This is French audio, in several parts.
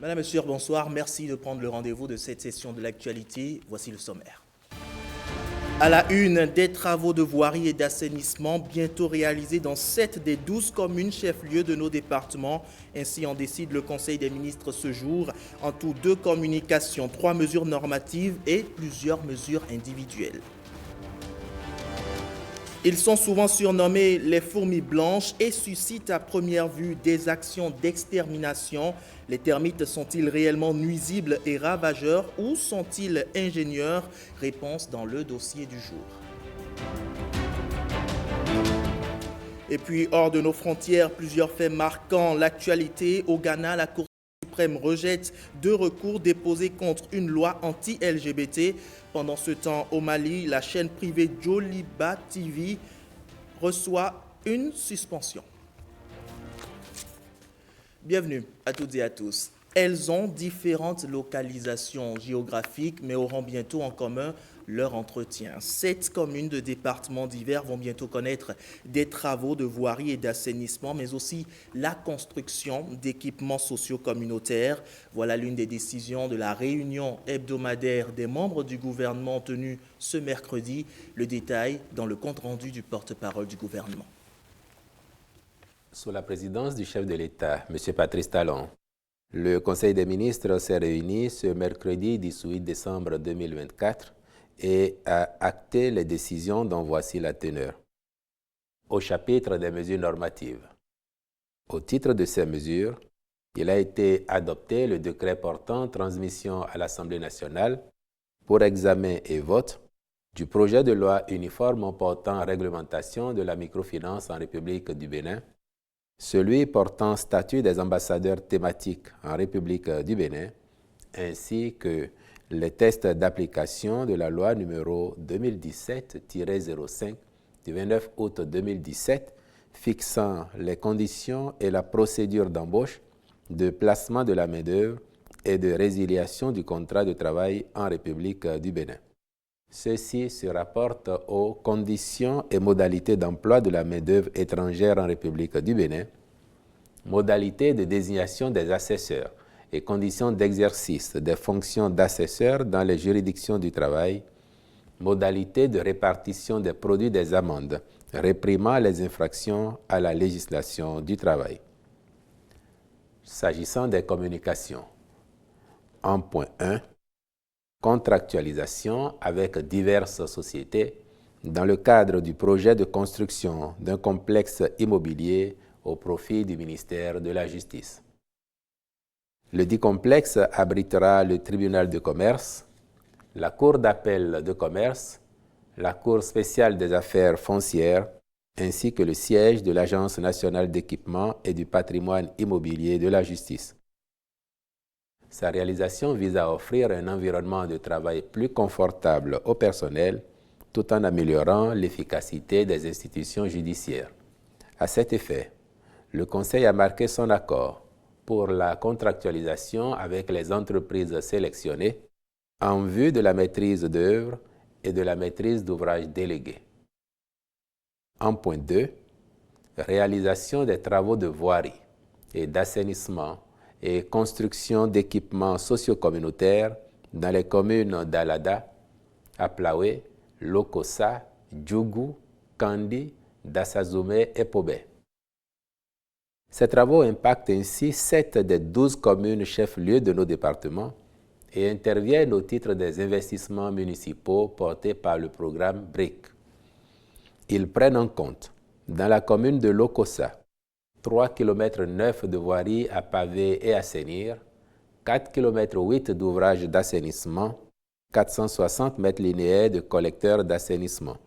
Madame, Monsieur, bonsoir. Merci de prendre le rendez-vous de cette session de l'actualité. Voici le sommaire. À la une, des travaux de voirie et d'assainissement bientôt réalisés dans 7 des 12 communes chefs-lieux de nos départements. Ainsi en décide le Conseil des ministres ce jour. En tout, 2 communications, 3 mesures normatives et plusieurs mesures individuelles. Ils sont souvent surnommés les fourmis blanches et suscitent à première vue des actions d'extermination. Les termites sont-ils réellement nuisibles et ravageurs ou sont-ils ingénieurs? Réponse dans le dossier du jour. Et puis, hors de nos frontières, plusieurs faits marquants l'actualité. Au Ghana, la Cour suprême rejette 2 recours déposés contre une loi anti-LGBT. Pendant ce temps, au Mali, la chaîne privée Joliba TV reçoit une suspension. Bienvenue à toutes et à tous. Elles ont différentes localisations géographiques, mais auront bientôt en commun leur entretien. 7 communes de départements divers vont bientôt connaître des travaux de voirie et d'assainissement, mais aussi la construction d'équipements sociaux communautaires. Voilà l'une des décisions de la réunion hebdomadaire des membres du gouvernement tenue ce mercredi. Le détail dans le compte-rendu du porte-parole du gouvernement. Sous la présidence du chef de l'État, M. Patrice Talon, le Conseil des ministres s'est réuni ce mercredi 18 décembre 2024 et a acté les décisions dont voici la teneur. Au chapitre des mesures normatives. Au titre de ces mesures, il a été adopté le décret portant transmission à l'Assemblée nationale pour examen et vote du projet de loi uniforme portant réglementation de la microfinance en République du Bénin, celui portant statut des ambassadeurs thématiques en République du Bénin, ainsi que les tests d'application de la loi numéro 2017-05 du 29 août 2017 fixant les conditions et la procédure d'embauche, de placement de la main-d'œuvre et de résiliation du contrat de travail en République du Bénin. Ceci se rapporte aux conditions et modalités d'emploi de la main-d'œuvre étrangère en République du Bénin, modalités de désignation des assesseurs et conditions d'exercice des fonctions d'assesseurs dans les juridictions du travail, modalités de répartition des produits des amendes, réprimant les infractions à la législation du travail. S'agissant des communications, en point 1, contractualisation avec diverses sociétés dans le cadre du projet de construction d'un complexe immobilier au profit du ministère de la Justice. Le dit complexe abritera le tribunal de commerce, la Cour d'appel de commerce, la Cour spéciale des affaires foncières, ainsi que le siège de l'Agence nationale d'équipement et du patrimoine immobilier de la justice. Sa réalisation vise à offrir un environnement de travail plus confortable au personnel, tout en améliorant l'efficacité des institutions judiciaires. À cet effet, le Conseil a marqué son accord pour la contractualisation avec les entreprises sélectionnées en vue de la maîtrise d'œuvre et de la maîtrise d'ouvrage délégués. En point 2, réalisation des travaux de voirie et d'assainissement et construction d'équipements socio-communautaires dans les communes d'Alada, Aplawe, Lokossa, Djougou, Kandi, Dassazoumé et Pobé. Ces travaux impactent ainsi 7 des 12 communes chefs-lieux de nos départements et interviennent au titre des investissements municipaux portés par le programme BRIC. Ils prennent en compte, dans la commune de Lokossa, 3,9 km de voirie à paver et assainir, 4,8 km d'ouvrages d'assainissement, 460 mètres linéaires de collecteurs d'assainissement.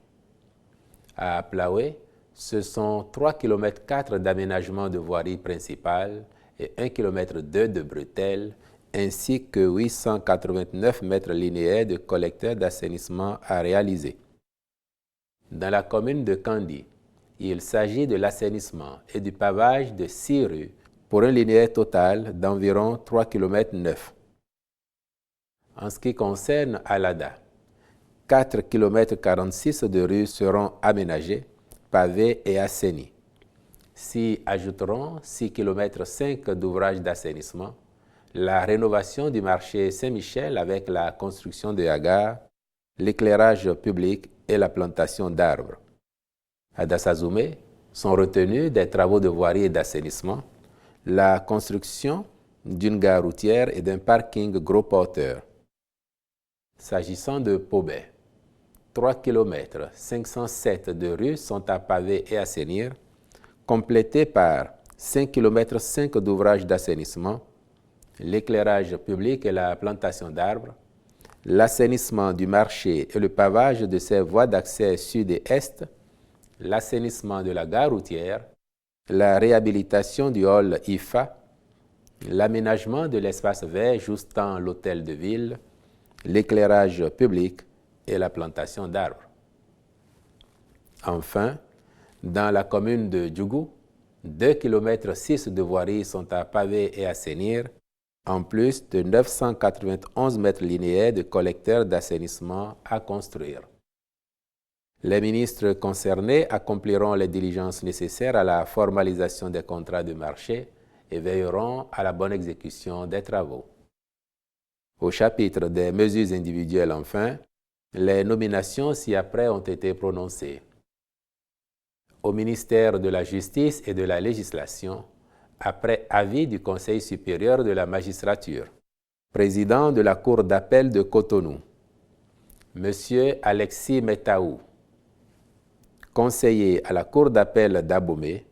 À Aplawe, ce sont 3,4 km d'aménagement de voirie principale et 1,2 km de bretelles, ainsi que 889 mètres linéaires de collecteurs d'assainissement à réaliser. Dans la commune de Kandi, il s'agit de l'assainissement et du pavage de 6 rues pour un linéaire total d'environ 3,9 km. En ce qui concerne Alada, 4,46 km de rues seront aménagées, pavées et assainis. S'y ajouteront 6,5 km d'ouvrages d'assainissement, la rénovation du marché Saint-Michel avec la construction de hangars, l'éclairage public et la plantation d'arbres. À Dassazoumé sont retenus des travaux de voirie et d'assainissement, la construction d'une gare routière et d'un parking gros porteur. S'agissant de Pobé, 3 km 507 de rues sont à paver et assainir, complétées par 5 km 5 d'ouvrages d'assainissement, l'éclairage public et la plantation d'arbres, l'assainissement du marché et le pavage de ses voies d'accès sud et est, l'assainissement de la gare routière, la réhabilitation du hall IFA, l'aménagement de l'espace vert justant l'hôtel de ville, l'éclairage public et la plantation d'arbres. Enfin, dans la commune de Djougou, 2 km 6 de voiries sont à paver et assainir, en plus de 991 mètres linéaires de collecteurs d'assainissement à construire. Les ministres concernés accompliront les diligences nécessaires à la formalisation des contrats de marché et veilleront à la bonne exécution des travaux. Au chapitre des mesures individuelles, enfin, les nominations ci-après ont été prononcées. Au ministère de la Justice et de la Législation, après avis du Conseil supérieur de la magistrature, président de la Cour d'appel de Cotonou, M. Alexis Metaou, conseiller à la Cour d'appel d'Abomey,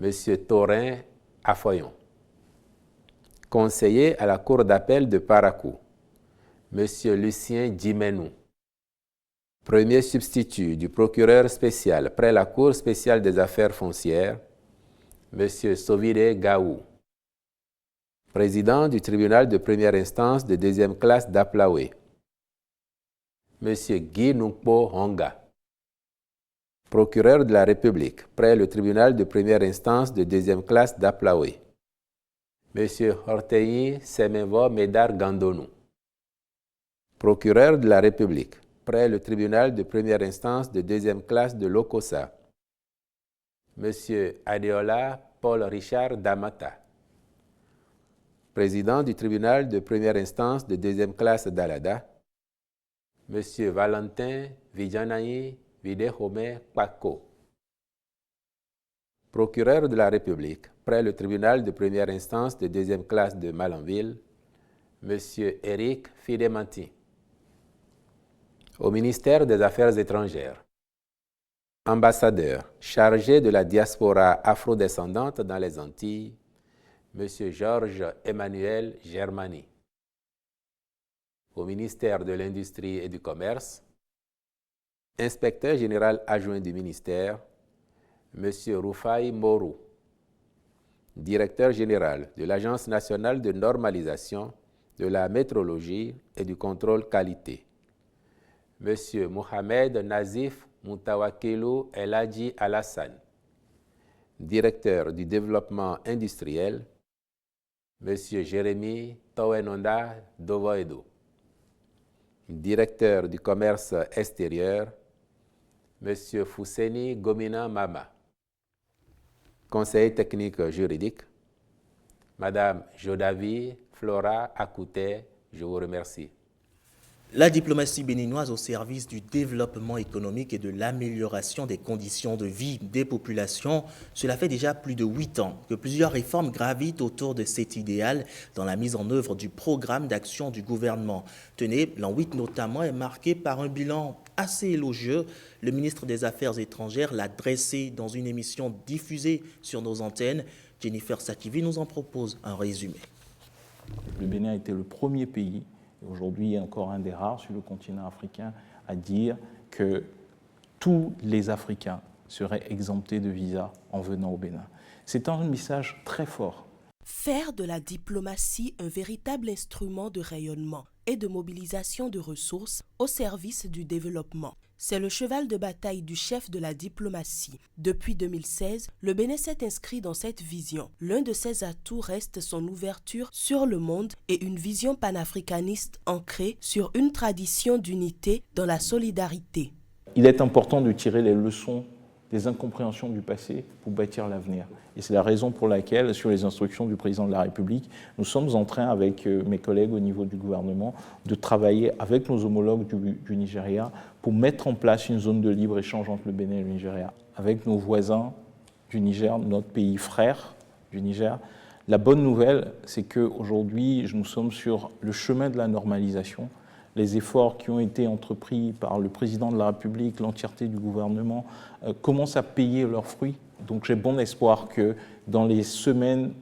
M. Taurin Afoyon, conseiller à la Cour d'appel de Parakou, M. Lucien Djimenou, premier substitut du procureur spécial près la Cour spéciale des affaires foncières, M. Sovide Gaou, président du tribunal de première instance de deuxième classe d'Aplaoué, M. Guy Nungpo Honga, procureur de la République près le tribunal de première instance de deuxième classe d'Aplaoué, M. Horteyi Semevo Medar Gandonou, procureur de la République près le tribunal de première instance de deuxième classe de Lokossa, M. Adeola Paul Richard Damata, président du tribunal de première instance de deuxième classe d'Alada, M. Valentin Vijanayi Videhome Kpako, procureur de la République près le tribunal de première instance de deuxième classe de Malanville, M. Eric Fidemanti. Au ministère des Affaires étrangères, ambassadeur chargé de la diaspora afrodescendante dans les Antilles, M. Georges Emmanuel Germani. Au ministère de l'Industrie et du Commerce, inspecteur général adjoint du ministère, M. Rufai Morou, directeur général de l'Agence nationale de normalisation de la métrologie et du contrôle qualité, M. Mohamed Nazif Moutawakilou El Hadji Alassane, directeur du développement industriel, M. Jérémy Towenonda Dovoedo, directeur du commerce extérieur, M. Fousseni Gomina Mama, conseiller technique juridique, Mme Jodavi Flora Akouté, je vous remercie. La diplomatie béninoise au service du développement économique et de l'amélioration des conditions de vie des populations, cela fait déjà plus de 8 ans que plusieurs réformes gravitent autour de cet idéal dans la mise en œuvre du programme d'action du gouvernement. Tenez, l'an 8 notamment est marqué par un bilan assez élogieux. Le ministre des Affaires étrangères l'a dressé dans une émission diffusée sur nos antennes. Jennifer Sakivi nous en propose un résumé. Le Bénin a été le premier pays, et aujourd'hui encore un des rares sur le continent africain, à dire que tous les Africains seraient exemptés de visa en venant au Bénin. C'est un message très fort. Faire de la diplomatie un véritable instrument de rayonnement et de mobilisation de ressources au service du développement. C'est le cheval de bataille du chef de la diplomatie. Depuis 2016, le Bénin s'est inscrit dans cette vision. L'un de ses atouts reste son ouverture sur le monde et une vision panafricaniste ancrée sur une tradition d'unité dans la solidarité. Il est important de tirer les leçons des incompréhensions du passé pour bâtir l'avenir. Et c'est la raison pour laquelle, sur les instructions du président de la République, nous sommes en train, avec mes collègues au niveau du gouvernement, de travailler avec nos homologues du Nigeria pour mettre en place une zone de libre-échange entre le Bénin et le Nigeria, avec nos voisins du Niger, notre pays frère du Niger. La bonne nouvelle, c'est qu'aujourd'hui, nous sommes sur le chemin de la normalisation. Les efforts qui ont été entrepris par le président de la République, l'entièreté du gouvernement, commencent à payer leurs fruits. Donc j'ai bon espoir que dans les semaines,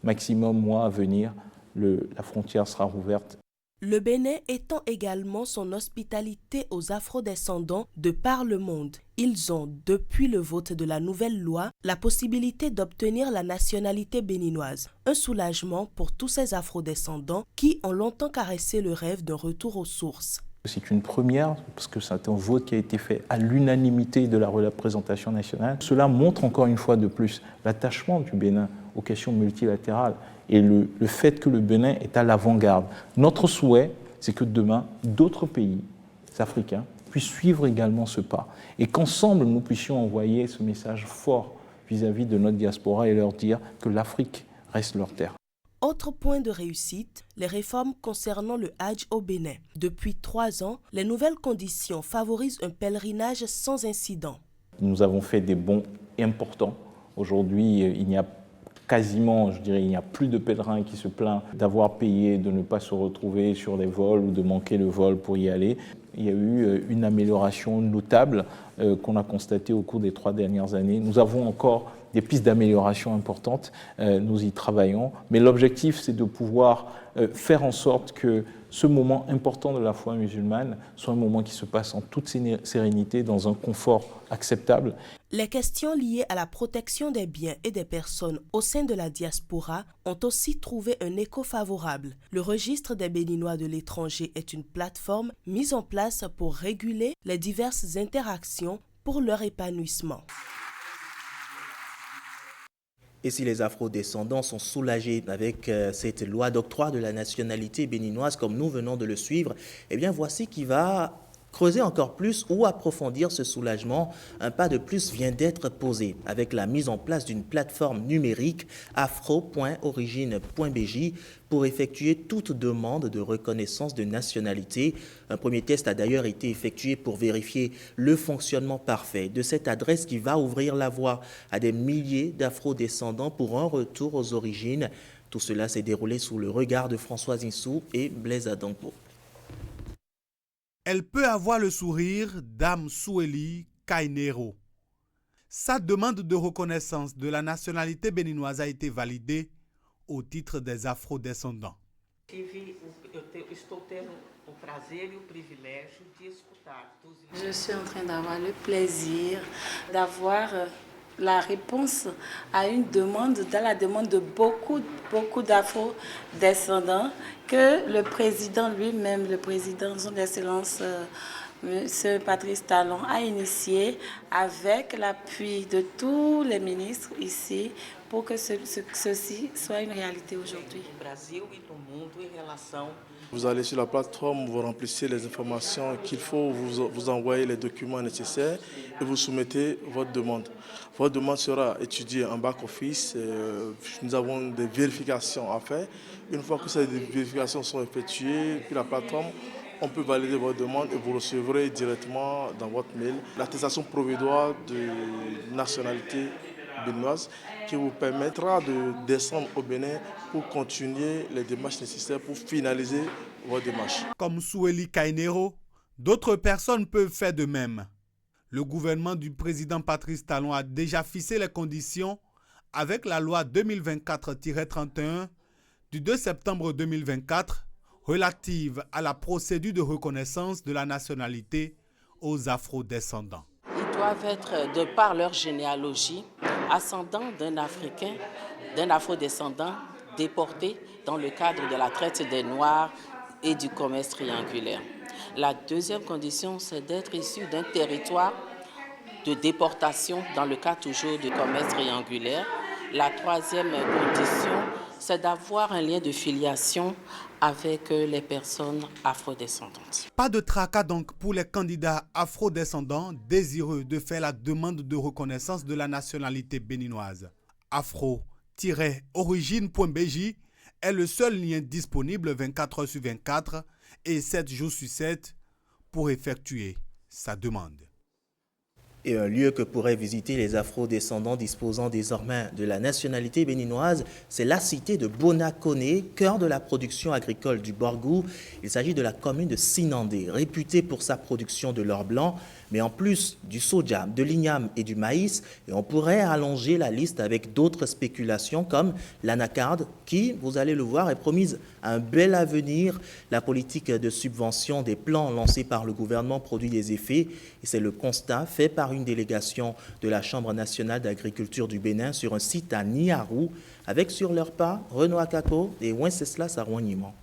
maximum mois à venir, la frontière sera rouverte. Le Bénin étend également son hospitalité aux afrodescendants de par le monde. Ils ont, depuis le vote de la nouvelle loi, la possibilité d'obtenir la nationalité béninoise. Un soulagement pour tous ces afrodescendants qui ont longtemps caressé le rêve d'un retour aux sources. C'est une première, parce que c'est un vote qui a été fait à l'unanimité de la représentation nationale. Cela montre encore une fois de plus l'attachement du Bénin aux questions multilatérales et le fait que le Bénin est à l'avant-garde. Notre souhait, c'est que demain, d'autres pays africains puissent suivre également ce pas et qu'ensemble, nous puissions envoyer ce message fort vis-à-vis de notre diaspora et leur dire que l'Afrique reste leur terre. Autre point de réussite, les réformes concernant le Hajj au Bénin. Depuis 3 ans, les nouvelles conditions favorisent un pèlerinage sans incident. Nous avons fait des bons importants. Aujourd'hui, il n'y a quasiment, je dirais, il n'y a plus de pèlerins qui se plaignent d'avoir payé, de ne pas se retrouver sur des vols ou de manquer le vol pour y aller. Il y a eu une amélioration notable qu'on a constatée au cours des 3 dernières années. Nous avons encore des pistes d'amélioration importantes, nous y travaillons, mais l'objectif c'est de pouvoir faire en sorte que ce moment important de la foi musulmane soit un moment qui se passe en toute sérénité, dans un confort acceptable. Les questions liées à la protection des biens et des personnes au sein de la diaspora ont aussi trouvé un écho favorable. Le registre des Béninois de l'étranger est une plateforme mise en place pour réguler les diverses interactions pour leur épanouissement. Et si les afrodescendants sont soulagés avec cette loi d'octroi de la nationalité béninoise, comme nous venons de le suivre, eh bien voici qui va creuser encore plus ou approfondir ce soulagement. Un pas de plus vient d'être posé avec la mise en place d'une plateforme numérique afro.origine.bj pour effectuer toute demande de reconnaissance de nationalité. Un premier test a d'ailleurs été effectué pour vérifier le fonctionnement parfait de cette adresse qui va ouvrir la voie à des milliers d'afro-descendants pour un retour aux origines. Tout cela s'est déroulé sous le regard de Françoise Insou et Blaise Adampo. Elle peut avoir le sourire d'Dame Soueli Kainero. Sa demande de reconnaissance de la nationalité béninoise a été validée au titre des afrodescendants. Je suis en train d'avoir le plaisir d'avoir la réponse à une demande, dans la demande de beaucoup d'afro-descendants que le président lui-même, le président de son Excellence, M. Patrice Talon, a initié avec l'appui de tous les ministres ici pour que ceci soit une réalité aujourd'hui. Vous allez sur la plateforme, vous remplissez les informations qu'il faut, vous envoyez les documents nécessaires et vous soumettez votre demande. Votre demande sera étudiée en back-office. Nous avons des vérifications à faire. Une fois que ces vérifications sont effectuées, puis la plateforme, on peut valider votre demande et vous recevrez directement dans votre mail l'attestation provisoire de nationalité béninoise qui vous permettra de descendre au Bénin pour continuer les démarches nécessaires pour finaliser votre démarche. Comme Soueli Kainero, d'autres personnes peuvent faire de même. Le gouvernement du président Patrice Talon a déjà fixé les conditions avec la loi 2024-31 du 2 septembre 2024 relative à la procédure de reconnaissance de la nationalité aux afrodescendants. Ils doivent être, de par leur généalogie, ascendants d'un Africain, d'un afrodescendant déporté dans le cadre de la traite des Noirs et du commerce triangulaire. La deuxième condition, c'est d'être issu d'un territoire de déportation dans le cas toujours du commerce triangulaire. La troisième condition, c'est d'avoir un lien de filiation avec les personnes afrodescendantes. Pas de tracas donc pour les candidats afrodescendants désireux de faire la demande de reconnaissance de la nationalité béninoise. Afro-origine.bj est le seul lien disponible 24 heures sur 24 et 7 jours sur 7 pour effectuer sa demande. Et un lieu que pourraient visiter les afro-descendants disposant désormais de la nationalité béninoise, c'est la cité de Bonakone, cœur de la production agricole du Borgou. Il s'agit de la commune de Sinandé, réputée pour sa production de l'or blanc, mais en plus du soja, de l'igname et du maïs. Et on pourrait allonger la liste avec d'autres spéculations comme l'anacarde, qui, vous allez le voir, est promise à un bel avenir. La politique de subvention des plans lancés par le gouvernement produit des effets. Et c'est le constat fait par une délégation de la Chambre nationale d'agriculture du Bénin sur un site à Niarou, avec sur leur pas Renaud Akako et Wenceslas Arwanimon.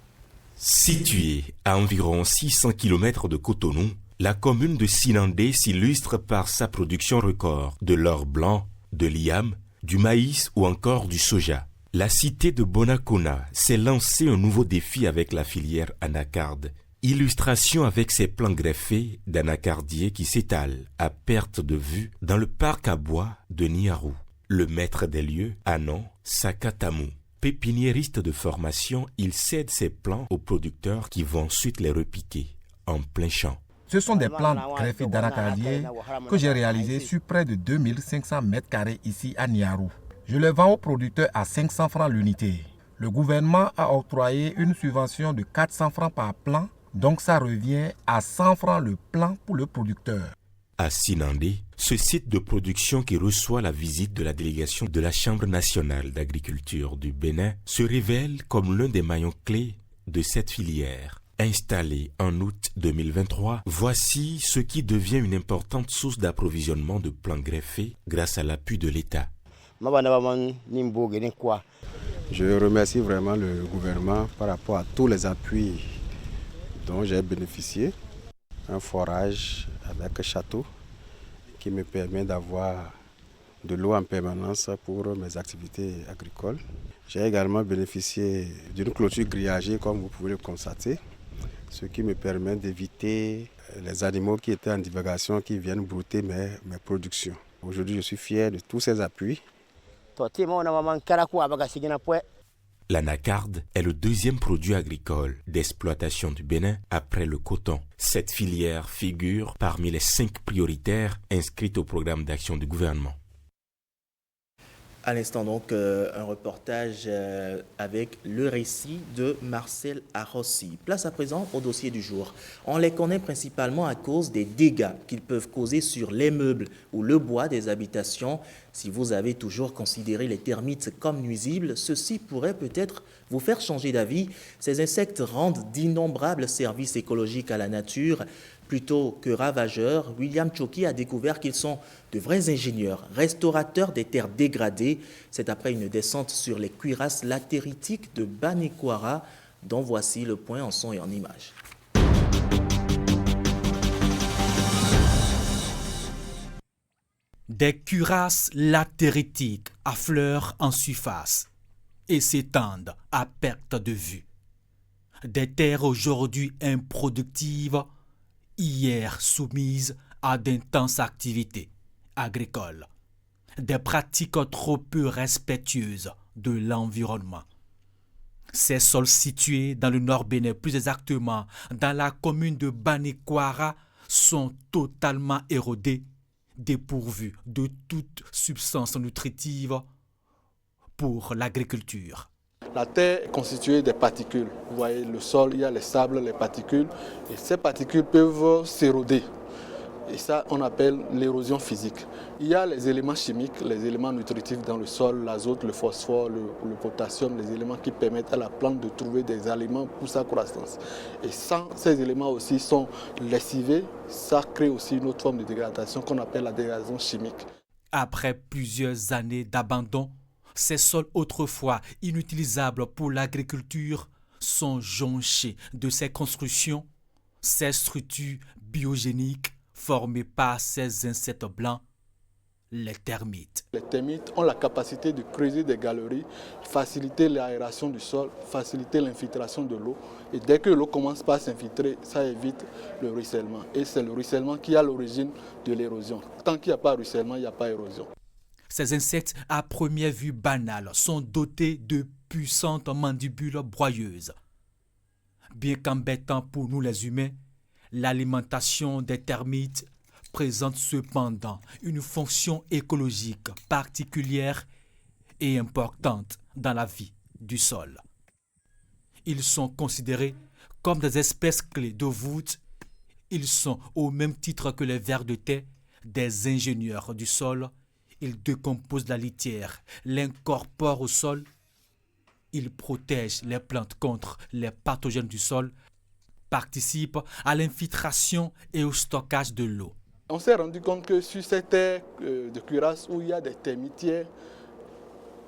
Située à environ 600 km de Cotonou, la commune de Sinandé s'illustre par sa production record de l'or blanc, de l'igname, du maïs ou encore du soja. La cité de Bonakona s'est lancée un nouveau défi avec la filière anacarde. Illustration avec ses plants greffés d'anacardier qui s'étalent à perte de vue dans le parc à bois de Niarou. Le maître des lieux, Anon Sakatamu. Pépiniériste de formation, il cède ses plants aux producteurs qui vont ensuite les repiquer en plein champ. Ce sont des plants greffés d'anacardier que j'ai réalisés sur près de 2500 m² ici à Niarou. Je les vends aux producteurs à 500 francs l'unité. Le gouvernement a octroyé une subvention de 400 francs par plant, donc ça revient à 100 francs le plant pour le producteur. À Sinandé, ce site de production qui reçoit la visite de la délégation de la Chambre nationale d'agriculture du Bénin se révèle comme l'un des maillons clés de cette filière. Installé en août 2023, voici ce qui devient une importante source d'approvisionnement de plants greffés grâce à l'appui de l'État. Je remercie vraiment le gouvernement par rapport à tous les appuis dont j'ai bénéficié. Un forage avec château qui me permet d'avoir de l'eau en permanence pour mes activités agricoles. J'ai également bénéficié d'une clôture grillagée comme vous pouvez le constater, ce qui me permet d'éviter les animaux qui étaient en divagation qui viennent brouter mes productions. Aujourd'hui, je suis fier de tous ces appuis. L'anacarde est le deuxième produit agricole d'exploitation du Bénin après le coton. Cette filière figure parmi les 5 prioritaires inscrites au programme d'action du gouvernement. À l'instant donc, un reportage avec le récit de Marcel Arossi. Place à présent au dossier du jour. On les connaît principalement à cause des dégâts qu'ils peuvent causer sur les meubles ou le bois des habitations. Si vous avez toujours considéré les termites comme nuisibles, ceci pourrait peut-être vous faire changer d'avis. Ces insectes rendent d'innombrables services écologiques à la nature. Plutôt que ravageurs, William Choki a découvert qu'ils sont de vrais ingénieurs, restaurateurs des terres dégradées. C'est après une descente sur les cuirasses latéritiques de Banikwara, dont voici le point en son et en images. Des cuirasses latéritiques affleurent en surface et s'étendent à perte de vue. Des terres aujourd'hui improductives, hier soumises à d'intenses activités agricoles, des pratiques trop peu respectueuses de l'environnement. Ces sols situés dans le nord Bénin, plus exactement dans la commune de Banikwara, sont totalement érodés, dépourvus de toute substance nutritive pour l'agriculture. La terre est constituée des particules. Vous voyez, le sol, il y a les sables, les particules. Et ces particules peuvent s'éroder. Et ça, on appelle l'érosion physique. Il y a les éléments chimiques, les éléments nutritifs dans le sol, l'azote, le phosphore, le potassium, les éléments qui permettent à la plante de trouver des aliments pour sa croissance. Et sans ces éléments aussi sont lessivés, ça crée aussi une autre forme de dégradation qu'on appelle la dégradation chimique. Après plusieurs années d'abandon, ces sols autrefois inutilisables pour l'agriculture sont jonchés de ces constructions, ces structures biogéniques formées par ces insectes blancs les termites. Les termites ont la capacité de creuser des galeries, faciliter l'aération du sol, faciliter l'infiltration de l'eau. Et dès que l'eau commence par s'infiltrer, ça évite le ruissellement. Et c'est le ruissellement qui est à l'origine de l'érosion. Tant qu'il n'y a pas de ruissellement, il n'y a pas d'érosion. Ces insectes, à première vue banales, sont dotés de puissantes mandibules broyeuses. Bien qu'embêtant pour nous les humains, l'alimentation des termites présente cependant une fonction écologique particulière et importante dans la vie du sol. Ils sont considérés comme des espèces clés de voûte. Ils sont, au même titre que les vers de terre, des ingénieurs du sol. Ils décomposent la litière, l'incorporent au sol. Ils protègent les plantes contre les pathogènes du sol, participent à l'infiltration et au stockage de l'eau. On s'est rendu compte que sur cette terre de cuirasse où il y a des termitières,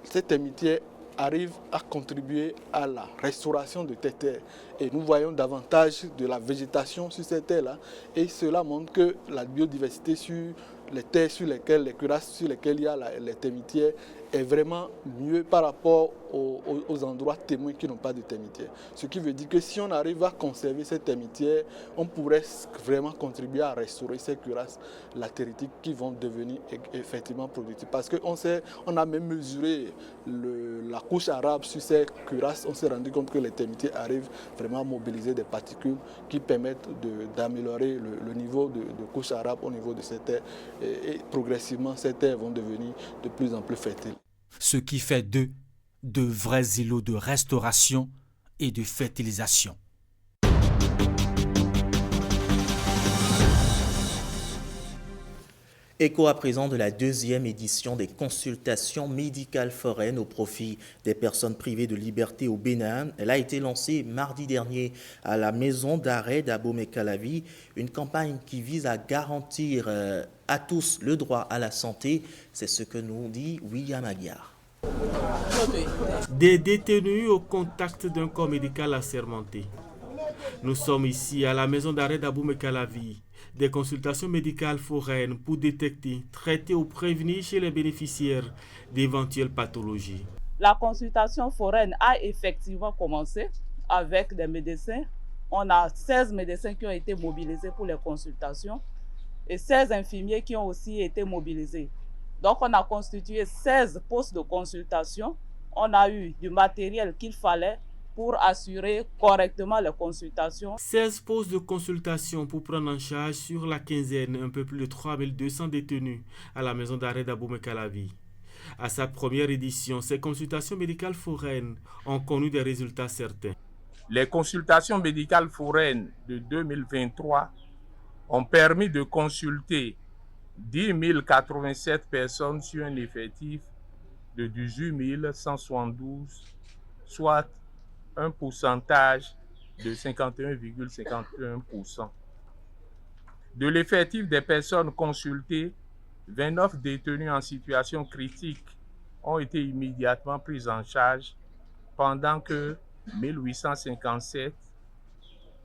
ces termitières arrivent à contribuer à la restauration de ces terres. Et nous voyons davantage de la végétation sur ces terres-là. Et cela montre que la biodiversité sur les terres sur lesquelles, les cuirasses sur lesquelles il y a les termitières est vraiment mieux par rapport aux endroits témoins qui n'ont pas de termitières. Ce qui veut dire que si on arrive à conserver ces termitières, on pourrait vraiment contribuer à restaurer ces cuirasses latéritiques qui vont devenir effectivement productives. Parce qu'on a même mesuré la couche arabe sur ces cuirasses, on s'est rendu compte que les termitières arrivent vraiment à mobiliser des particules qui permettent d'améliorer le niveau de couche arabe au niveau de ces terres. Et progressivement, ces terres vont devenir de plus en plus fertiles. Ce qui fait d'eux de vrais îlots de restauration et de fertilisation. Écho à présent de la deuxième édition des consultations médicales foraines au profit des personnes privées de liberté au Bénin. Elle a été lancée mardi dernier à la maison d'arrêt d'Abomey-Calavi, une campagne qui vise à garantir à tous le droit à la santé. C'est ce que nous dit William Aguiar. Des détenus au contact d'un corps médical assermenté. Nous sommes ici à la maison d'arrêt d'Abomey-Calavi. Des consultations médicales foraines pour détecter, traiter ou prévenir chez les bénéficiaires d'éventuelles pathologies. La consultation foraine a effectivement commencé avec des médecins. On a 16 médecins qui ont été mobilisés pour les consultations et 16 infirmiers qui ont aussi été mobilisés. Donc on a constitué 16 postes de consultation. On a eu du matériel qu'il fallait pour assurer correctement les consultations. 16 postes de consultation pour prendre en charge sur la quinzaine un peu plus de 3200 détenus à la maison d'arrêt d'Abomey-Calavi. À sa première édition, ces consultations médicales foraines ont connu des résultats certains. Les consultations médicales foraines de 2023 ont permis de consulter 10 087 personnes sur un effectif de 18 172, soit un pourcentage de 51,51%. De l'effectif des personnes consultées, 29 détenus en situation critique ont été immédiatement pris en charge, pendant que 1857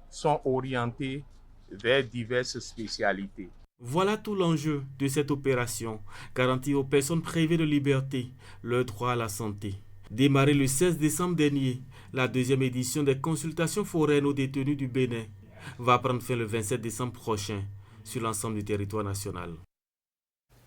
sont orientés vers diverses spécialités. Voilà tout l'enjeu de cette opération, garantir aux personnes privées de liberté leur droit à la santé. Démarrée le 16 décembre dernier, la deuxième édition des consultations foraines aux détenus du Bénin va prendre fin le 27 décembre prochain sur l'ensemble du territoire national.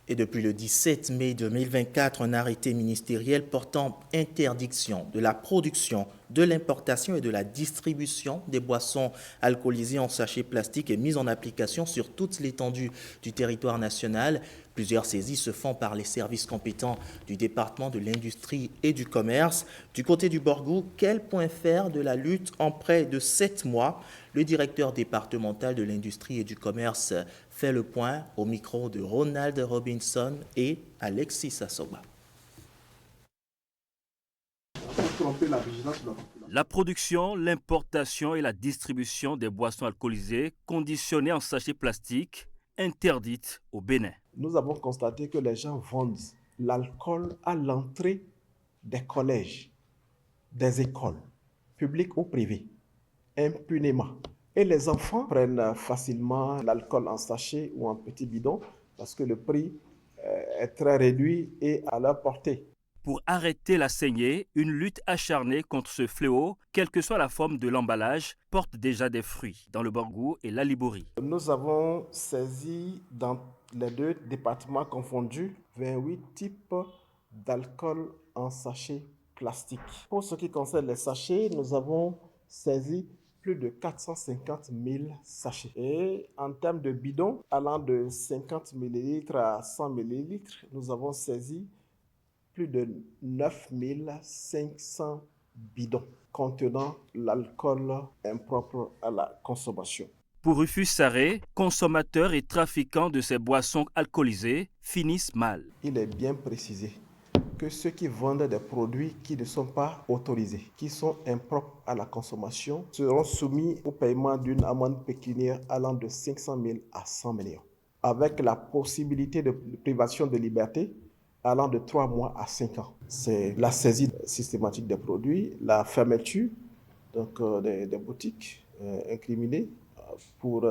Et depuis le 17 mai 2024, un arrêté ministériel portant interdiction de la production, de l'importation et de la distribution des boissons alcoolisées en sachets plastiques est mis en application sur toute l'étendue du territoire national. Plusieurs saisies se font par les services compétents du département de l'industrie et du commerce. Du côté du Borgou, quel point faire de la lutte en près de 7 mois? Le directeur départemental de l'industrie et du commerce fait le point au micro de Ronald Robinson et Alexis Sassoba. La production, l'importation et la distribution des boissons alcoolisées conditionnées en sachets plastiques interdites au Bénin. Nous avons constaté que les gens vendent l'alcool à l'entrée des collèges, des écoles, publiques ou privées, impunément. Et les enfants prennent facilement l'alcool en sachet ou en petit bidon parce que le prix est très réduit et à leur portée. Pour arrêter la saignée, une lutte acharnée contre ce fléau, quelle que soit la forme de l'emballage, porte déjà des fruits dans le Borgou et la Liborie. Nous avons saisi dans les 2 départements confondus 28 types d'alcool en sachet plastique. Pour ce qui concerne les sachets, nous avons saisi plus de 450 000 sachets. Et en termes de bidons, allant de 50 ml à 100 ml, nous avons saisi plus de 9 500 bidons contenant l'alcool impropre à la consommation. Pour Rufus Sarré, consommateurs et trafiquants de ces boissons alcoolisées finissent mal. Il est bien précisé que ceux qui vendent des produits qui ne sont pas autorisés, qui sont impropres à la consommation, seront soumis au paiement d'une amende pécuniaire allant de 500 000 à 100 millions, avec la possibilité de privation de liberté allant de 3 mois à 5 ans. C'est la saisie systématique des produits, la fermeture donc, des boutiques incriminées pour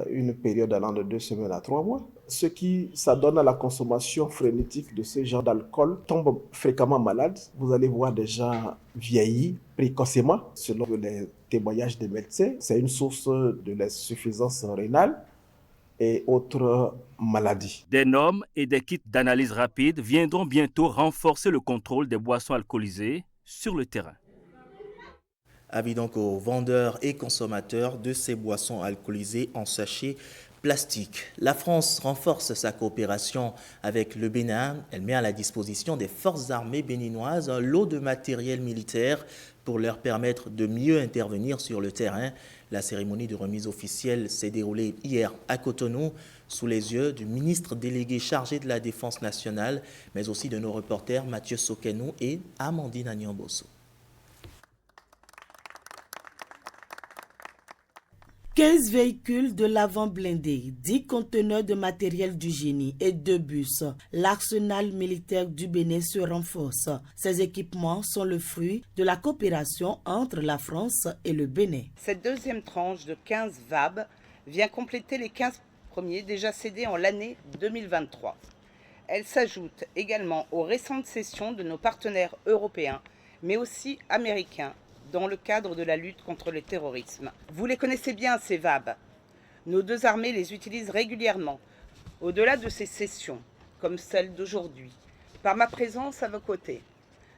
une période allant de 2 semaines à 3 mois. Ce qui s'adonne à la consommation frénétique de ce genre d'alcool tombe fréquemment malade. Vous allez voir des gens vieillis précocement, selon les témoignages des médecins. C'est une source de l'insuffisance rénale et autres maladies. Des normes et des kits d'analyse rapide viendront bientôt renforcer le contrôle des boissons alcoolisées sur le terrain. Avis donc aux vendeurs et consommateurs de ces boissons alcoolisées en sachet plastique. La France renforce sa coopération avec le Bénin. Elle met à la disposition des forces armées béninoises un lot de matériel militaire pour leur permettre de mieux intervenir sur le terrain. La cérémonie de remise officielle s'est déroulée hier à Cotonou sous les yeux du ministre délégué chargé de la Défense nationale, mais aussi de nos reporters Mathieu Sokenou et Amandine Agnamboso. 15 véhicules de l'avant blindé, 10 conteneurs de matériel du génie et 2 bus. L'arsenal militaire du Bénin se renforce. Ces équipements sont le fruit de la coopération entre la France et le Bénin. Cette deuxième tranche de 15 VAB vient compléter les 15 premiers déjà cédés en l'année 2023. Elle s'ajoute également aux récentes cessions de nos partenaires européens, mais aussi américains, dans le cadre de la lutte contre le terrorisme. Vous les connaissez bien, ces VAB. Nos 2 armées les utilisent régulièrement. Au-delà de ces sessions, comme celle d'aujourd'hui, par ma présence à vos côtés,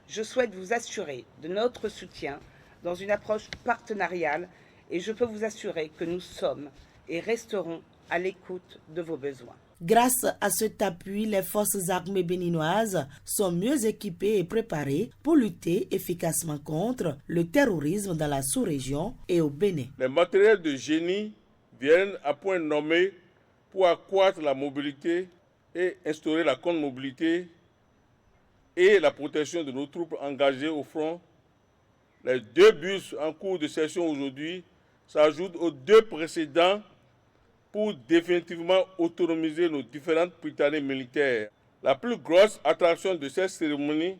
je souhaite vous assurer de notre soutien dans une approche partenariale et je peux vous assurer que nous sommes et resterons à l'écoute de vos besoins. Grâce à cet appui, les forces armées béninoises sont mieux équipées et préparées pour lutter efficacement contre le terrorisme dans la sous-région et au Bénin. Les matériels de génie viennent à point nommé pour accroître la mobilité et instaurer la mobilité et la protection de nos troupes engagées au front. Les 2 bus en cours de session aujourd'hui s'ajoutent aux 2 précédents pour définitivement autonomiser nos différentes prytanées militaires. La plus grosse attraction de cette cérémonie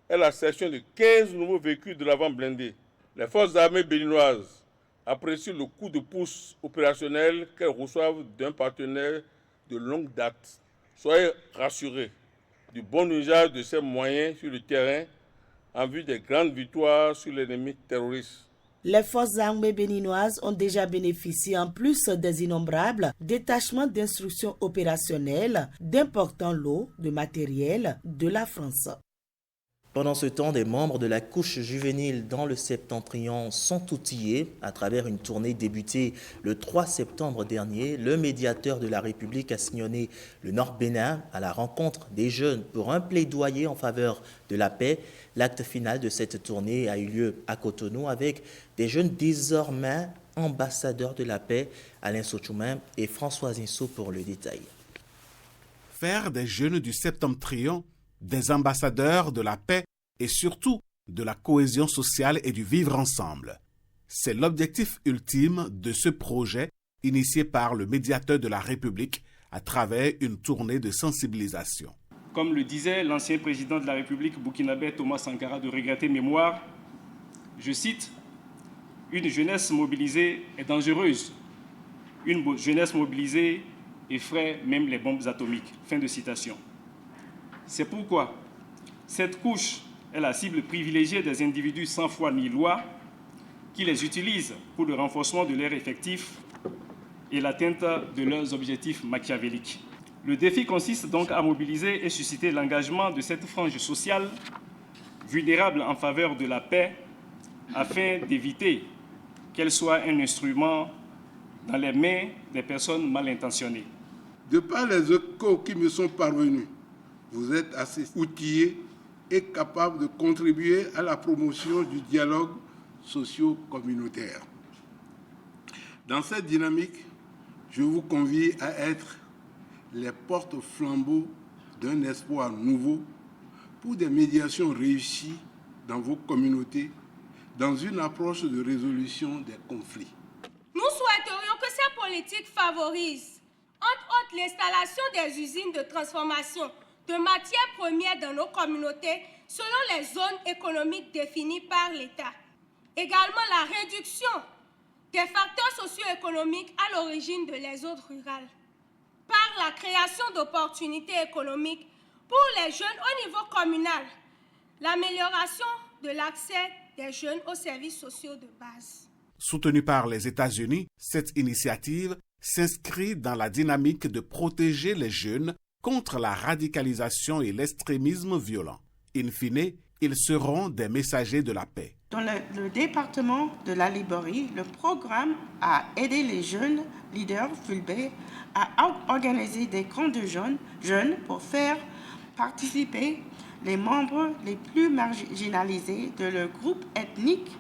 est la cession de 15 nouveaux véhicules de l'avant blindé. Les forces armées béninoises apprécient le coup de pouce opérationnel qu'elles reçoivent d'un partenaire de longue date. Soyez rassurés du bon usage de ces moyens sur le terrain en vue des grandes victoires sur l'ennemi terroriste. Les forces armées béninoises ont déjà bénéficié, en plus des innombrables détachements d'instructions opérationnelles, d'importants lots de matériel de la France. Pendant ce temps, des membres de la couche juvénile dans le Septentrion sont outillés à travers une tournée débutée le 3 septembre dernier. Le médiateur de la République a sillonné le Nord-Bénin à la rencontre des jeunes pour un plaidoyer en faveur de la paix. L'acte final de cette tournée a eu lieu à Cotonou avec des jeunes désormais ambassadeurs de la paix, Alain Sochoumain et François Inso pour le détail. Faire des jeunes du Septentrion des ambassadeurs de la paix et surtout de la cohésion sociale et du vivre ensemble. C'est l'objectif ultime de ce projet initié par le médiateur de la République à travers une tournée de sensibilisation. Comme le disait l'ancien président de la République burkinabé Thomas Sankara de regretter mémoire, je cite, « Une jeunesse mobilisée est dangereuse. Une jeunesse mobilisée effraient même les bombes atomiques. Fin de citation. C'est pourquoi cette couche est la cible privilégiée des individus sans foi ni loi qui les utilisent pour le renforcement de leur effectif et l'atteinte de leurs objectifs machiavéliques. Le défi consiste donc à mobiliser et susciter l'engagement de cette frange sociale vulnérable en faveur de la paix afin d'éviter qu'elle soit un instrument dans les mains des personnes mal intentionnées. De par les échos qui me sont parvenus, vous êtes assez outillés et capables de contribuer à la promotion du dialogue socio-communautaire. Dans cette dynamique, je vous convie à être les porte-flambeaux d'un espoir nouveau pour des médiations réussies dans vos communautés, dans une approche de résolution des conflits. Nous souhaiterions que ces politiques favorisent, entre autres, l'installation des usines de transformation de matières premières dans nos communautés selon les zones économiques définies par l'État. Également la réduction des facteurs socio-économiques à l'origine de l'exode rural, par la création d'opportunités économiques pour les jeunes au niveau communal, l'amélioration de l'accès des jeunes aux services sociaux de base. Soutenue par les États-Unis, cette initiative s'inscrit dans la dynamique de protéger les jeunes contre la radicalisation et l'extrémisme violent. In fine, ils seront des messagers de la paix. Dans le département de la Libérie, le programme a aidé les jeunes leaders Fulbe à organiser des camps de jeunes pour faire participer les membres les plus marginalisés de leur groupe ethnique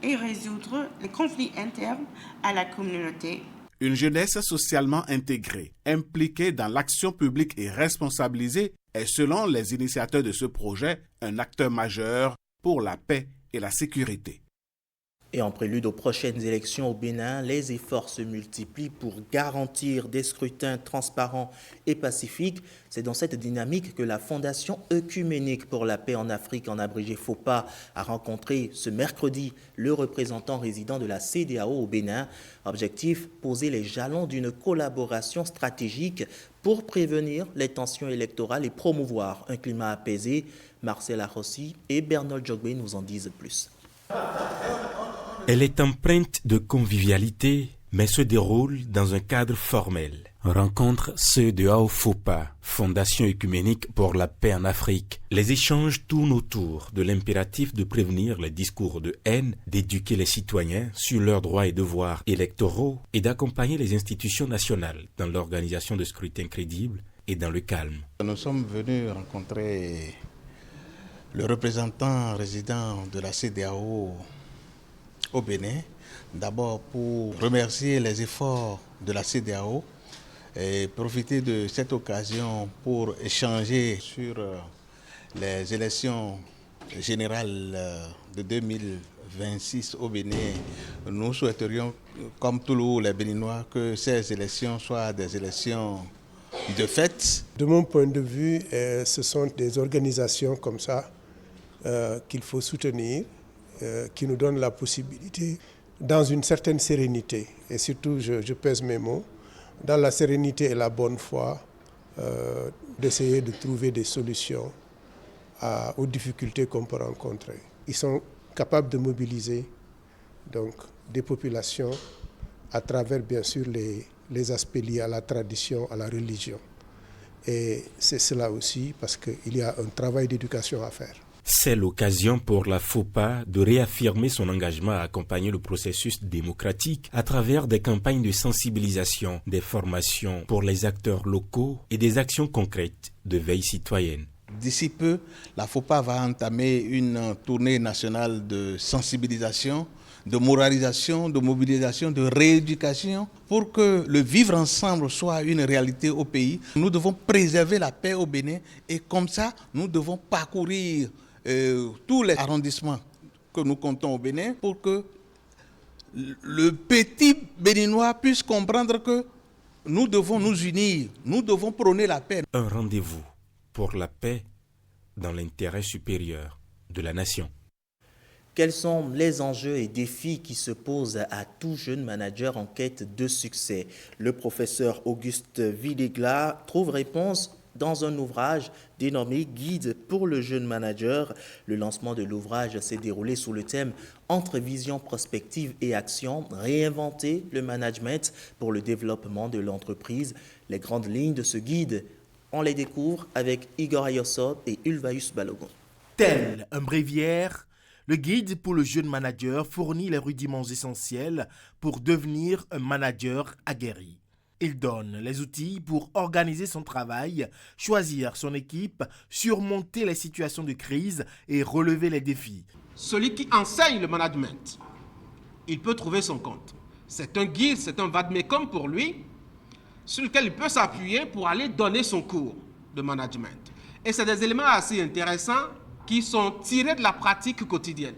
et résoudre les conflits internes à la communauté. Une jeunesse socialement intégrée, impliquée dans l'action publique et responsabilisée est, selon les initiateurs de ce projet, un acteur majeur pour la paix et la sécurité. Et en prélude aux prochaines élections au Bénin, les efforts se multiplient pour garantir des scrutins transparents et pacifiques. C'est dans cette dynamique que la Fondation œcuménique pour la paix en Afrique, en abrégé FOPA, a rencontré ce mercredi le représentant résident de la CEDEAO au Bénin. Objectif, poser les jalons d'une collaboration stratégique pour prévenir les tensions électorales et promouvoir un climat apaisé. Marcel Arossi et Bernard Djogbe nous en disent plus. Elle est empreinte de convivialité, mais se déroule dans un cadre formel. Rencontre CEDEAO FOPA, Fondation œcuménique pour la paix en Afrique. Les échanges tournent autour de l'impératif de prévenir les discours de haine, d'éduquer les citoyens sur leurs droits et devoirs électoraux et d'accompagner les institutions nationales dans l'organisation de scrutins crédibles et dans le calme. Nous sommes venus rencontrer le représentant résident de la CEDEAO au Bénin, d'abord pour remercier les efforts de la CEDEAO et profiter de cette occasion pour échanger sur les élections générales de 2026 au Bénin. Nous souhaiterions, comme tous les Béninois, que ces élections soient des élections de fait. De mon point de vue, ce sont des organisations comme ça qu'il faut soutenir, qui nous donnent la possibilité, dans une certaine sérénité, et surtout, je pèse mes mots, dans la sérénité et la bonne foi, d'essayer de trouver des solutions aux difficultés qu'on peut rencontrer. Ils sont capables de mobiliser donc, des populations à travers, bien sûr, les aspects liés à la tradition, à la religion. Et c'est cela aussi parce qu'il y a un travail d'éducation à faire. C'est l'occasion pour la FOPA de réaffirmer son engagement à accompagner le processus démocratique à travers des campagnes de sensibilisation, des formations pour les acteurs locaux et des actions concrètes de veille citoyenne. D'ici peu, la FOPA va entamer une tournée nationale de sensibilisation, de moralisation, de mobilisation, de rééducation pour que le vivre ensemble soit une réalité au pays. Nous devons préserver la paix au Bénin et comme ça, nous devons parcourir tous les arrondissements que nous comptons au Bénin pour que le petit Béninois puisse comprendre que nous devons nous unir, nous devons prôner la paix. Un rendez-vous pour la paix dans l'intérêt supérieur de la nation. Quels sont les enjeux et défis qui se posent à tout jeune manager en quête de succès? Le professeur Auguste Videgla trouve réponse dans un ouvrage dénommé « Guide pour le jeune manager ». Le lancement de l'ouvrage s'est déroulé sous le thème « Entre vision prospective et action, réinventer le management pour le développement de l'entreprise ». Les grandes lignes de ce guide, on les découvre avec Igor Ayosod et Ulvaeus Balogun. Tel un bréviaire, le guide pour le jeune manager fournit les rudiments essentiels pour devenir un manager aguerri. Il donne les outils pour organiser son travail, choisir son équipe, surmonter les situations de crise et relever les défis. Celui qui enseigne le management, il peut trouver son compte. C'est un guide, c'est un vade-mecum pour lui, sur lequel il peut s'appuyer pour aller donner son cours de management. Et c'est des éléments assez intéressants qui sont tirés de la pratique quotidienne.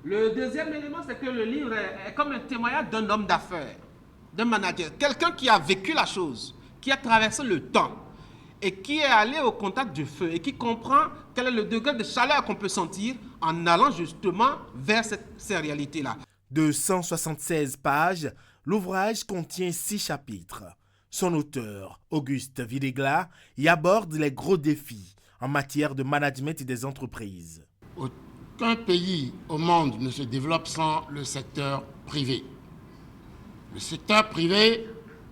Le deuxième élément, c'est que le livre est comme un témoignage d'un homme d'affaires, d'un manager, quelqu'un qui a vécu la chose, qui a traversé le temps et qui est allé au contact du feu et qui comprend quel est le degré de chaleur qu'on peut sentir en allant justement vers ces réalités-là. De 176 pages, l'ouvrage contient 6 chapitres. Son auteur, Auguste Videgla, y aborde les gros défis en matière de management et des entreprises. Aucun pays au monde ne se développe sans le secteur privé. Le secteur privé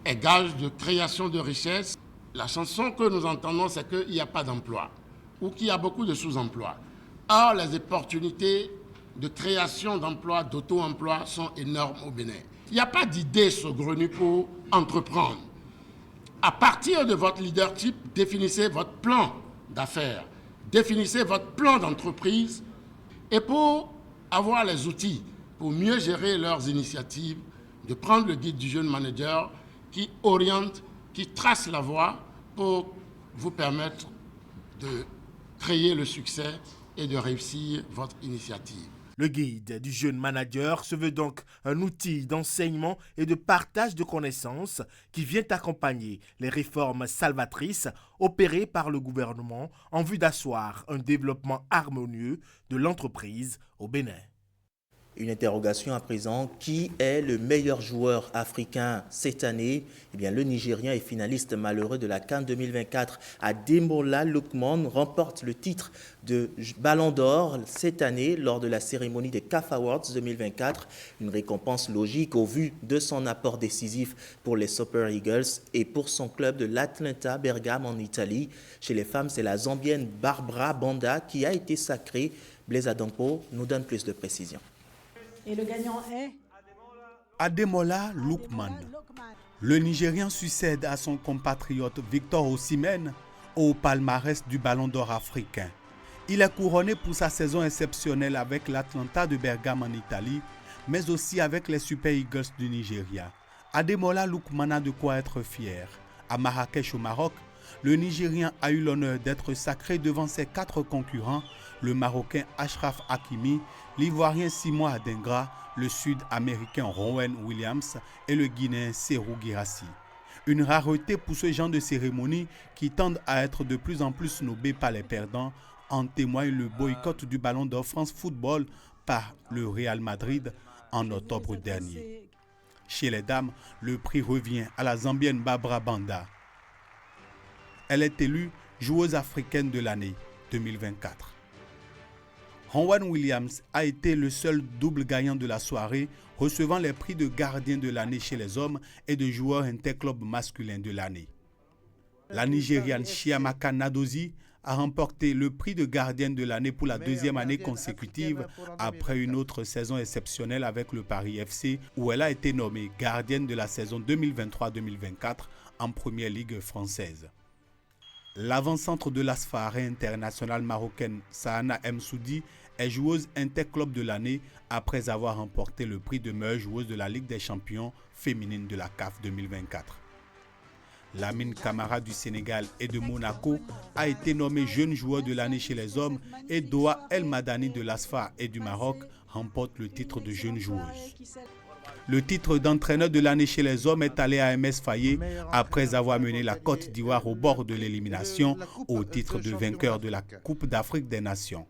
est gage de création de richesses. La chanson que nous entendons, c'est qu'il n'y a pas d'emploi ou qu'il y a beaucoup de sous-emploi. Or, les opportunités de création d'emplois, d'auto-emploi sont énormes au Bénin. Il n'y a pas d'idée saugrenue pour entreprendre. À partir de votre leadership, définissez votre plan d'affaires, définissez votre plan d'entreprise et pour avoir les outils pour mieux gérer leurs initiatives, de prendre le guide du jeune manager qui oriente, qui trace la voie pour vous permettre de créer le succès et de réussir votre initiative. Le guide du jeune manager se veut donc un outil d'enseignement et de partage de connaissances qui vient accompagner les réformes salvatrices opérées par le gouvernement en vue d'asseoir un développement harmonieux de l'entreprise au Bénin. Une interrogation à présent, qui est le meilleur joueur africain cette année? Eh bien, le Nigérien et finaliste malheureux de la CAN 2024, Ademola Lookman, remporte le titre de Ballon d'Or cette année lors de la cérémonie des CAF Awards 2024. Une récompense logique au vu de son apport décisif pour les Super Eagles et pour son club de l'Atlanta Bergame en Italie. Chez les femmes, c'est la Zambienne Barbara Banda qui a été sacrée. Blaise Adampo nous donne plus de précisions. Et le gagnant est Ademola Lookman. Le Nigérian succède à son compatriote Victor Osimhen au palmarès du Ballon d'Or africain. Il est couronné pour sa saison exceptionnelle avec l'Atlanta de Bergame en Italie, mais aussi avec les Super Eagles du Nigeria. Ademola Lookman a de quoi être fier. À Marrakech au Maroc, le Nigérian a eu l'honneur d'être sacré devant ses 4 concurrents, le Marocain Achraf Hakimi, l'Ivoirien Simon Adingra, le Sud-Américain Rowan Williams et le Guinéen Serhou Guirassy. Une rareté pour ce genre de cérémonie qui tendent à être de plus en plus snobées par les perdants, en témoigne le boycott du Ballon d'Or France Football par le Real Madrid en octobre dernier. Chez les dames, le prix revient à la Zambienne Barbara Banda. Elle est élue joueuse africaine de l'année 2024. Rowan Williams a été le seul double gagnant de la soirée, recevant les prix de gardien de l'année chez les hommes et de joueur interclub masculin de l'année. La Nigériane Chiamaka Nadozie a remporté le prix de gardienne de l'année pour la 2e année consécutive après une autre saison exceptionnelle avec le Paris FC où elle a été nommée gardienne de la saison 2023-2024 en Première Ligue française. L'avant-centre de l'Asfare internationale marocaine Sahana Msoudi est joueuse interclub de l'année après avoir remporté le prix de meilleure joueuse de la Ligue des champions féminine de la CAF 2024. Lamine Camara du Sénégal et de Monaco a été nommé jeune joueur de l'année chez les hommes et Doha El Madani de l'Asfar et du Maroc remporte le titre de jeune joueuse. Le titre d'entraîneur de l'année chez les hommes est allé à MS Faye après avoir mené la Côte d'Ivoire au bord de l'élimination au titre de vainqueur de la Coupe d'Afrique des Nations.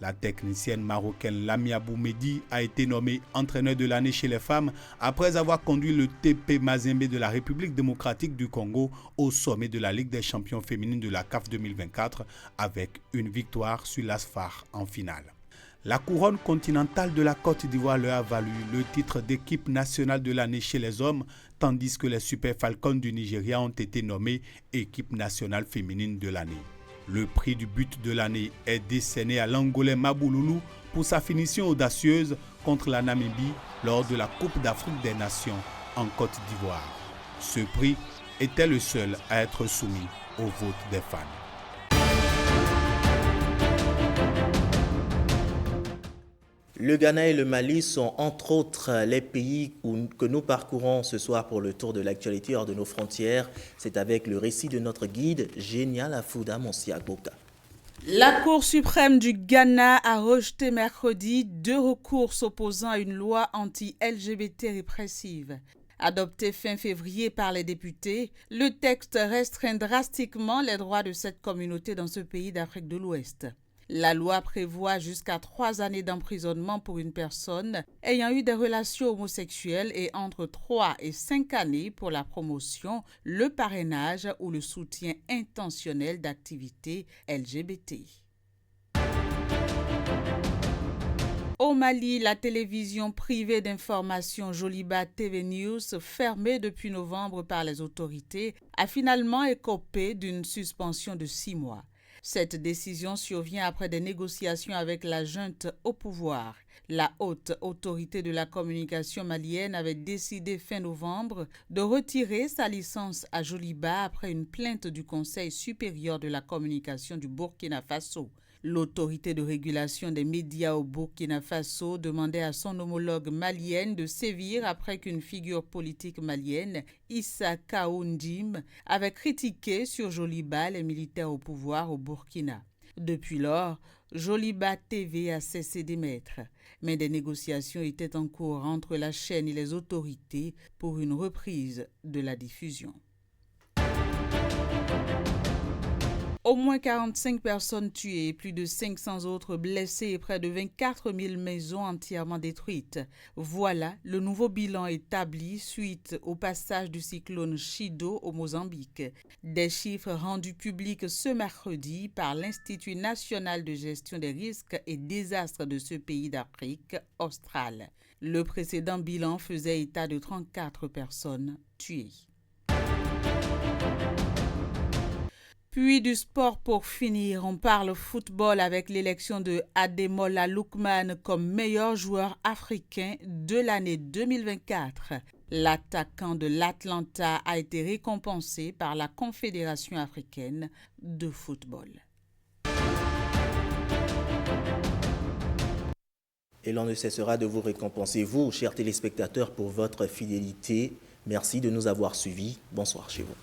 La technicienne marocaine Lamia Boumedi a été nommée entraîneur de l'année chez les femmes après avoir conduit le TP Mazembe de la République démocratique du Congo au sommet de la Ligue des champions féminines de la CAF 2024 avec une victoire sur l'ASFAR en finale. La couronne continentale de la Côte d'Ivoire leur a valu le titre d'équipe nationale de l'année chez les hommes, tandis que les Super Falcons du Nigeria ont été nommés équipe nationale féminine de l'année. Le prix du but de l'année est décerné à l'Angolais Mabouloulou pour sa finition audacieuse contre la Namibie lors de la Coupe d'Afrique des Nations en Côte d'Ivoire. Ce prix était le seul à être soumis au vote des fans. Le Ghana et le Mali sont entre autres les pays que nous parcourons ce soir pour le tour de l'actualité hors de nos frontières. C'est avec le récit de notre guide, Génial Afouda Monsiagoka. La Cour suprême du Ghana a rejeté mercredi 2 recours s'opposant à une loi anti-LGBT répressive. Adopté fin février par les députés, le texte restreint drastiquement les droits de cette communauté dans ce pays d'Afrique de l'Ouest. La loi prévoit jusqu'à 3 années d'emprisonnement pour une personne ayant eu des relations homosexuelles et entre 3 et 5 années pour la promotion, le parrainage ou le soutien intentionnel d'activités LGBT. Au Mali, la télévision privée d'information Joliba TV News, fermée depuis novembre par les autorités, a finalement écopé d'une suspension de 6 mois. Cette décision survient après des négociations avec la junte au pouvoir. La haute autorité de la communication malienne avait décidé fin novembre de retirer sa licence à Joliba après une plainte du Conseil supérieur de la communication du Burkina Faso. L'autorité de régulation des médias au Burkina Faso demandait à son homologue malienne de sévir après qu'une figure politique malienne, Issa Kaoundim, avait critiqué sur Joliba les militaires au pouvoir au Burkina. Depuis lors, Joliba TV a cessé d'émettre, mais des négociations étaient en cours entre la chaîne et les autorités pour une reprise de la diffusion. Au moins 45 personnes tuées, plus de 500 autres blessées et près de 24 000 maisons entièrement détruites. Voilà le nouveau bilan établi suite au passage du cyclone Chido au Mozambique. Des chiffres rendus publics ce mercredi par l'Institut national de gestion des risques et désastres de ce pays d'Afrique australe. Le précédent bilan faisait état de 34 personnes tuées. Puis du sport pour finir, on parle football avec l'élection de Ademola Lookman comme meilleur joueur africain de l'année 2024. L'attaquant de l'Atlanta a été récompensé par la Confédération africaine de football. Et l'on ne cessera de vous récompenser, vous, chers téléspectateurs, pour votre fidélité. Merci de nous avoir suivis. Bonsoir chez vous.